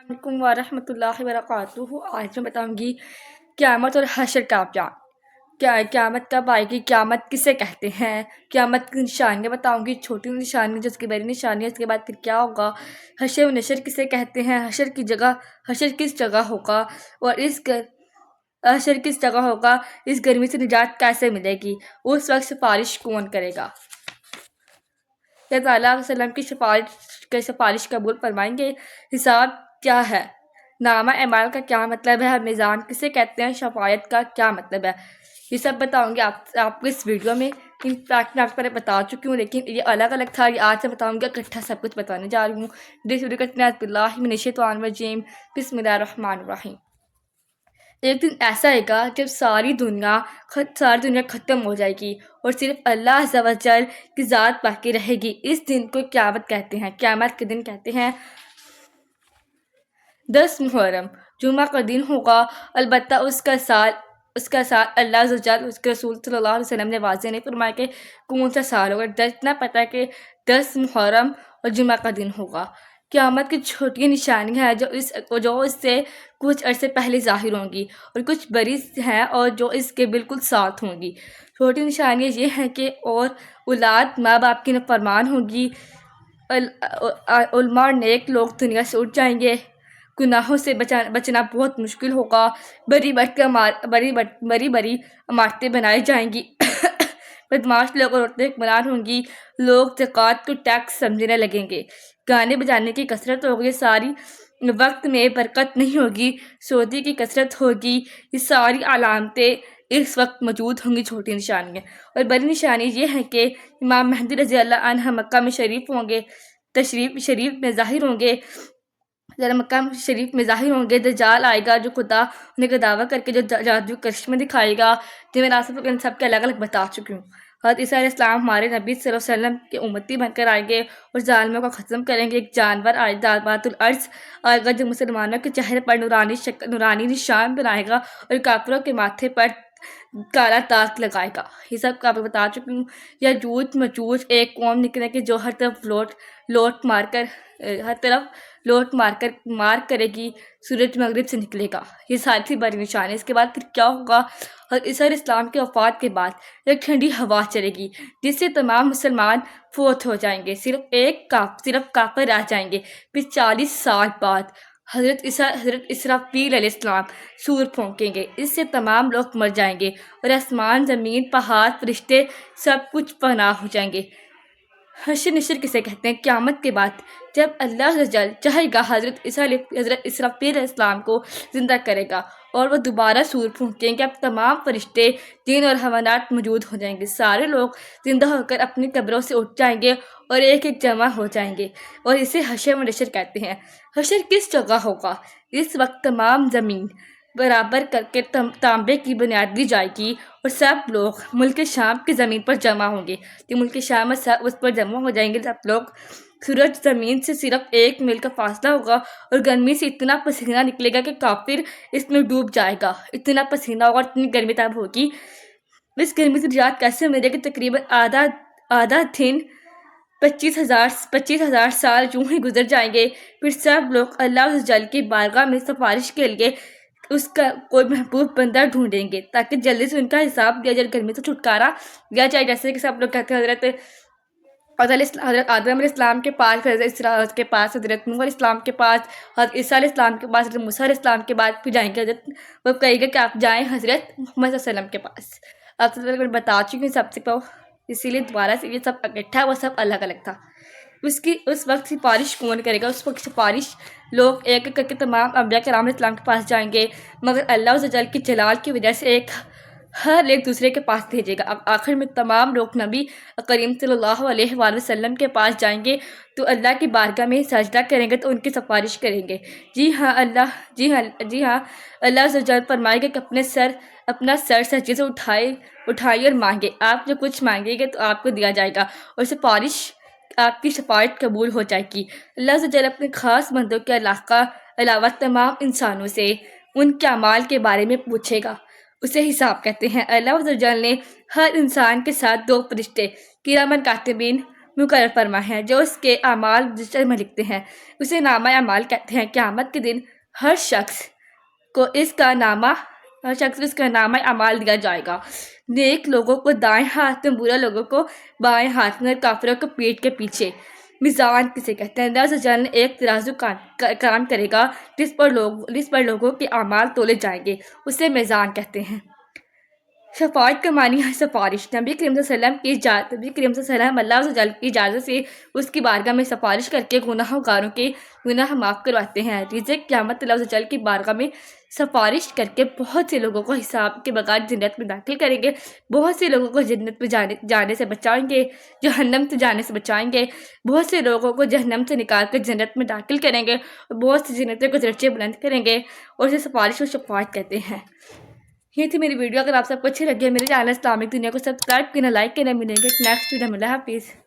علیکم ورحمۃ اللہ وبرکاتہ۔ آج میں بتاؤں گی قیامت اور حشر کا بیان۔ قیامت کب آئے گی، قیامت کسے کہتے ہیں، قیامت کی نشانیاں بتاؤں گی، چھوٹی نشانی جس کی بڑی نشانی ہے، اس کے بعد پھر کیا ہوگا، حشر و نشر کسے کہتے ہیں، حشر کس جگہ ہوگا، اور حشر کس جگہ ہوگا، اس گرمی سے نجات کیسے ملے گی، اس وقت سفارش کون کرے گا، اللہ تعالیٰ علیہ وسلم کی سفارش قبول فرمائیں گے، حساب کیا ہے، نامہ اعمال کا کیا مطلب ہے، اور میزان کسے کہتے ہیں، شفاعت کا کیا مطلب ہے، یہ سب بتاؤں گی آپ کو اس ویڈیو میں۔ ان فیکٹ میں آپ کو پہلے بتا چکی ہوں، لیکن یہ الگ الگ تھا، یہ آج سے بتاؤں گی اکٹھا سب کچھ بتانے جا رہی ہوں۔ اس ویڈیو کا اعوذ باللہ من الشیطان الرجیم، بسم اللہ الرحمن الرحیم۔ ایک دن ایسا آئے گا جب ساری دنیا ختم ہو جائے گی اور صرف اللہ عز و جل کی ذات باقی رہے گی۔ اس دن کو قیامت کہتے ہیں، قیامت کے دن کہتے ہیں 10 محرم، جمعہ کا دن ہوگا، البتہ اس کا سال اللہ عز و جل اس کے رسول صلی اللہ علیہ وسلم نے واضح نہیں فرمایا کہ کون سا سال ہوگا، اتنا پتہ ہے کہ 10 محرم اور جمعہ کا دن ہوگا۔ قیامت کی چھوٹی نشانی ہے جو اس سے کچھ عرصے پہلے ظاہر ہوں گی، اور کچھ بڑی ہیں اور جو اس کے بالکل ساتھ ہوں گی۔ چھوٹی نشانیاں یہ ہیں کہ اور اولاد ماں باپ کی نافرمان ہوگی، علماء اور نیک لوگ دنیا سے اٹھ جائیں گے، گناہوں سے بچنا بہت مشکل ہوگا، بڑی بڑی عمارتیں بنائی جائیں گی، بدماش لوگ اور عورتیں حکمران ہوں گی، لوگ زکوٰۃ کو ٹیکس سمجھنے لگیں گے، گانے بجانے کی کثرت ہوگی، ساری وقت میں برکت نہیں ہوگی، سودی کی کثرت ہوگی، یہ ساری علامتیں اس وقت موجود ہوں گی، چھوٹی نشانیاں۔ اور بڑی نشانی یہ ہے کہ امام مہدی رضی اللہ عنہ مکہ میں تشریف میں ظاہر ہوں گے، مکہ شریف میں ظاہر ہوں گے، دجال آئے گا جو خدا ہونے کا دعویٰ کر کے جو جادو کرشمے دکھائے گا، جو میں سب کے الگ الگ بتا چکی ہوں۔ حضرت عیسیٰ علیہ السلام ہمارے نبی صلی اللہ علیہ وسلم کے امتی بن کر آئیں گے اور ظالموں کو ختم کریں گے۔ ایک جانور آئے گا دابۃ الارض آئے گا جو مسلمانوں کے چہرے پر نورانی نشان بنائے گا اور کافروں کے ماتھے پر کالا داغ لگائے گا۔ یہ سب کو آپ کو بتا چکی ہوں۔ یاجوج ماجوج ایک قوم نکلے گی جو ہر طرف لوٹ مار کرے گی، سورج مغرب سے نکلے گا، یہ ساری تھی بڑی نشانی۔ اس کے بعد پھر کیا ہوگا، حضرت عیسیٰ علیہ السلام کے وفات کے بعد ایک ٹھنڈی ہوا چلے گی جس سے تمام مسلمان فوت ہو جائیں گے، صرف کافر رہ جائیں گے۔ پھر 40 سال بعد حضرت اسرافیل علیہ السلام سور پھونکیں گے، اس سے تمام لوگ مر جائیں گے اور آسمان زمین پہاڑ فرشتے سب کچھ فنا ہو جائیں گے۔ حشر نشر کسے کہتے ہیں، قیامت کے بعد جب اللہ عز و جل چاہے گا حضرت اسرافیل علیہ السلام کو زندہ کرے گا اور وہ دوبارہ سور پھونکیں گے، اب تمام فرشتے جن اور حیوانات موجود ہو جائیں گے، سارے لوگ زندہ ہو کر اپنی قبروں سے اٹھ جائیں گے اور ایک ایک جمع ہو جائیں گے، اور اسے حشر و نشر کہتے ہیں۔ حشر کس جگہ ہوگا، اس وقت تمام زمین برابر کر کے تانبے کی بنیاد دی جائے گی اور سب لوگ ملک شام کی زمین پر جمع ہوں گے، کہ ملک شام میں سب اس پر جمع ہو جائیں گے، سب لوگ، سورج زمین سے صرف 1 میل کا فاصلہ ہوگا اور گرمی سے اتنا پسینہ نکلے گا کہ کافر اس میں ڈوب جائے گا، اتنا پسینہ ہوگا، اتنی گرمی تب ہوگی۔ اس گرمی سے نجات کیسے ملے گی، تقریباً آدھا دن 25,000 سال یوں ہی گزر جائیں گے، پھر سب لوگ اللہ عز و جل کی بارگاہ میں سفارش کے لیے اس کا کوئی محبوب بندہ ڈھونڈیں گے تاکہ جلدی سے ان کا حساب دیا جائے، گرمی سے چھٹکارا دیا جائے۔ جیسے کہ سب لوگ کہتے ہیں حضرت آدم علیہ السلام کے پاس، حضرت اسرا کے پاس، حضرت نوح علیہ السلام کے پاس، حضرت عیسیٰ علیہ السلام کے پاس، حضرت موسیٰ علیہ السلام کے بعد پھر جائیں گے، وہ کہے گا کہ آپ جائیں حضرت محمد صلی اللہ علیہ وسلم کے پاس۔ آپ سے میں بتا چکی ہوں سب سے اسی لیے دوبارہ سے یہ سب اکٹھا، وہ سب الگ الگ تھا۔ اس وقت سفارش کون کرے گا، اس وقت سفارش لوگ ایک ایک کر کے تمام انبیاء کرام علیہ السلام کے پاس جائیں گے، مگر اللہ عز و جل کی جلال کی وجہ سے ہر ایک دوسرے کے پاس بھیجے گا۔ آخر میں تمام لوگ نبی کریم صلی اللہ علیہ وآلہ وسلم کے پاس جائیں گے تو اللہ کی بارگاہ میں سجدہ کریں گے تو ان کی سفارش کریں گے۔ جی ہاں اللہ عز و جل فرمائے گا کہ اپنا سر سجدے سے اٹھائیے اور مانگے، آپ جو کچھ مانگیں گے تو آپ کو دیا جائے گا اور آپ کی شفاعت قبول ہو جائے گی۔ اللہ عز و جل اپنے خاص بندوں کے علاوہ تمام انسانوں سے ان کے اعمال کے بارے میں پوچھے گا، اسے حساب کہتے ہیں۔ اللہ عز و جل نے ہر انسان کے ساتھ 2 فرشتے کرامن کاتبین مقرر فرمائے ہیں جو اس کے اعمال رجسٹر میں لکھتے ہیں، اسے نامہ اعمال کہتے ہیں۔ قیامت کے دن ہر شخص کو اس کا نامہ اعمال دیا جائے گا، نیک لوگوں کو دائیں ہاتھ میں، برے لوگوں کو بائیں ہاتھ میں، کافروں کو پیٹھ کے پیچھے۔ میزان کسے کہتے ہیں؟ اللہ عز و جل نے ایک ترازو قائم کرے گا جس پر لوگوں کے اعمال تولے جائیں گے، اسے میزان کہتے ہیں۔ شفاعت کا معنی ہے سفارش۔ نبی کریم صلی اللہ علیہ وسلم اللہ عز و جل کی اجازت سے اس کی بارگاہ میں سفارش کر کے گناہ گاروں کے گناہ معاف کرواتے ہیں۔ رزق قیامت اللہ عز و جل کی بارگاہ میں سفارش کر کے بہت سے لوگوں کو حساب کے بغیر جنت میں داخل کریں گے، بہت سے لوگوں کو جنت میں جانے سے بچائیں گے، جہنم سے جانے سے بچائیں گے، بہت سے لوگوں کو جہنم سے نکال کر جنت میں داخل کریں گے، اور بہت سی جنتوں کو درجے بلند کریں گے، اور اسے سفارش و شفاعت کہتے ہیں۔ یہ تھی میری ویڈیو۔ اگر آپ سب کو اچھی لگی ہے میرے چینل اسلامک دنیا کو سبسکرائب کرنا، لائک کرنا۔ ملیں گے نیکسٹ ویڈیو میں۔ اللہ حافظ۔